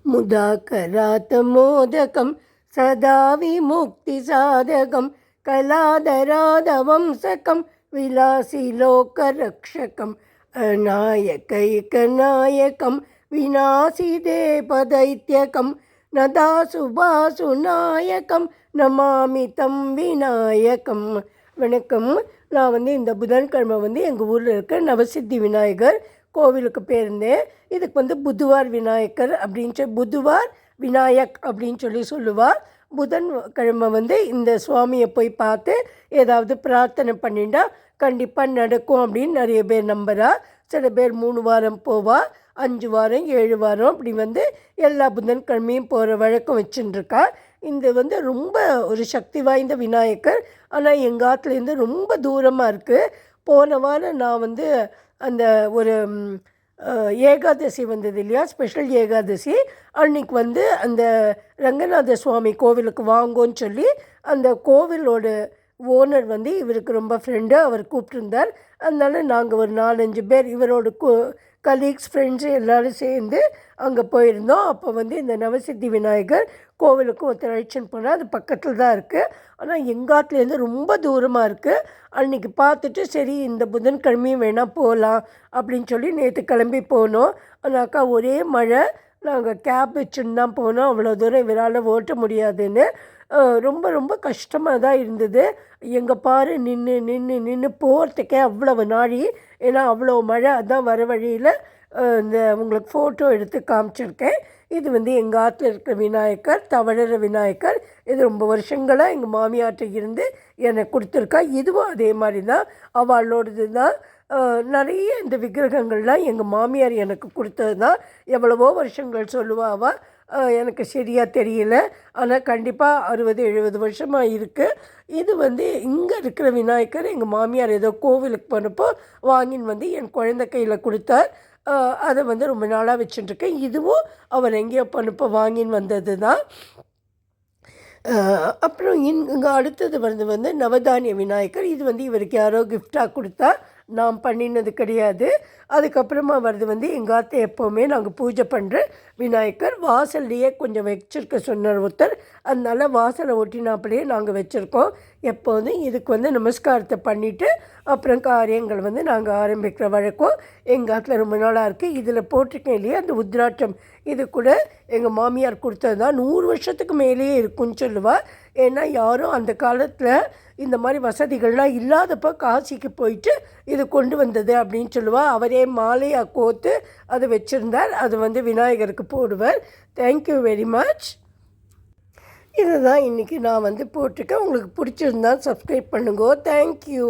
मुदाकरातमोदकं सदा विमुक्तिसाधकं कलाधराधवंसकं विलासिलोकरक्षकम् अनायकैकनायकं विनाशिदेपदैत्यकं नदासुभासुनायकं नमामि तं விநாயகம். வணக்கம். நான் இந்த புதன்கிழமை எங்கள் ஊரில் இருக்க நவசித்தி விநாயகர் கோவிலுக்கு போயிருந்தேன். இதுக்கு புதுவார் விநாயகர் அப்படின்னு சொல்லி புதுவார் விநாயக் அப்படின்னு சொல்லுவார். புதன் கிழமை இந்த சுவாமியை போய் பார்த்து ஏதாவது பிரார்த்தனை பண்ணிட்டா கண்டிப்பாக நடக்கும் அப்படின்னு நிறைய பேர் நம்புகிறா. சில பேர் 3 வாரம் போவா, 5 வாரம் 7 வாரம் அப்படி எல்லா புதன்கிழமையும் போகிற வழக்கம் வச்சுட்டுருக்கா. இந்த ரொம்ப ஒரு சக்தி வாய்ந்த விநாயகர். ஆனால் எங்கள் ஆற்றுலேருந்து ரொம்ப தூரமாக இருக்குது. போன வாரம் நான் அந்த ஒரு ஏகாதசி வந்தது இல்லையா, ஸ்பெஷல் ஏகாதசி அன்றைக்கி அந்த ரங்கநாத சுவாமி கோவிலுக்கு வாங்கோன்னு சொல்லி அந்த கோவிலோட ஓனர் இவருக்கு ரொம்ப ஃப்ரெண்டு, அவர் கூப்பிட்டுருந்தார். அதனால் நாங்கள் ஒரு 4-5 பேர் இவரோட கலீக்ஸ் ஃப்ரெண்ட்ஸு எல்லோரும் சேர்ந்து அங்கே போயிருந்தோம். அப்போ இந்த நவசித்தி விநாயகர் கோவிலுக்கு ஒருத்தர் அழைச்சின்னு போனால் அது பக்கத்தில் தான் இருக்குது. ஆனால் எங்காத்துலேருந்து ரொம்ப தூரமாக இருக்குது. அன்றைக்கி பார்த்துட்டு சரி இந்த புதன்கிழமையும் வேணால் போகலாம் அப்படின்னு சொல்லி நேற்று கிளம்பி போனோம். ஆனாக்கா ஒரே மழை. நாங்கள் கேப் வச்சுன்னு தான் போனோம். அவ்வளோ தூரம் இவரால் ஓட்ட முடியாதுன்னு ரொம்ப ரொம்ப கஷ்டமாக தான் இருந்தது. எங்கே பாரு நின்று போகிறதுக்கே அவ்வளவு நாழி. ஏன்னா அவ்வளோ மழை. அதான் வர வழியில் இந்த உங்களுக்கு ஃபோட்டோ எடுத்து காமிச்சிருக்கேன். இது எங்கள் ஆற்றுல இருக்கிற விநாயகர், தவழற விநாயகர். இது ரொம்ப வருஷங்களாக எங்கள் மாமியார்ட்ட இருந்து எனக்கு கொடுத்துருக்கா. இதுவும் அதே மாதிரி தான், அவளோடது தான். நிறைய இந்த விக்கிரகங்கள்லாம் எங்கள் மாமியார் எனக்கு கொடுத்தது தான். எவ்வளவோ வருஷங்கள் சொல்லுவாள், எனக்கு சரியாக தெரியல. ஆனால் கண்டிப்பாக 60-70 வருஷமாக இருக்குது. இது இங்கே இருக்கிற விநாயகர் எங்கள் மாமியார் ஏதோ கோவிலுக்கு போனப்போ வாங்கின்னு என் குழந்தை கையில் கொடுத்தார். அதை ரொம்ப நாளாக வச்சுட்டுருக்கேன். இதுவும் அவர் எங்கேயோ போனப்போ வாங்கின்னு வந்தது தான். அப்புறம் இங்கே அடுத்தது நவதானிய விநாயகர். இது இவருக்கு யாரோ கிஃப்டாக கொடுத்தா, நான் பண்ணினது கிடையாது. அதுக்கப்புறமா எங்கள் ஆற்று எப்போவுமே நாங்கள் பூஜை பண்ணுற விநாயகர். வாசல்லையே கொஞ்சம் வச்சுருக்க சொன்னார் ஒருத்தர். அதனால் வாசலை ஒட்டினாப்பிலேயே நாங்கள் வச்சுருக்கோம். எப்போதும் இதுக்கு நமஸ்காரத்தை பண்ணிவிட்டு அப்புறம் காரியங்கள் நாங்கள் ஆரம்பிக்கிற வழக்கம் எங்கள் ஆற்றுல ரொம்ப நாளாக இருக்குது. இதில் போட்டிருக்கேன் இல்லையா அந்த உத்ராட்சம், இது கூட எங்கள் மாமியார் கொடுத்தது தான். 100 வருஷத்துக்கு மேலேயே இருக்குன்னு சொல்லுவாள். ஏன்னா யாரும் அந்த காலத்தில் இந்த மாதிரி வசதிகள்லாம் இல்லாதப்போ காசிக்கு போயிட்டு இது கொண்டு வந்தது அப்படின்னு சொல்லுவாள். அவரே மாலையாக கோத்து அதை வச்சுருந்தார். அது விநாயகருக்கு போடுவார். Thank you very much. இதை தான் இன்றைக்கி நான் போட்டிருக்கேன். உங்களுக்கு பிடிச்சிருந்தால் சப்ஸ்கிரைப் பண்ணுங்க. தேங்க்யூ.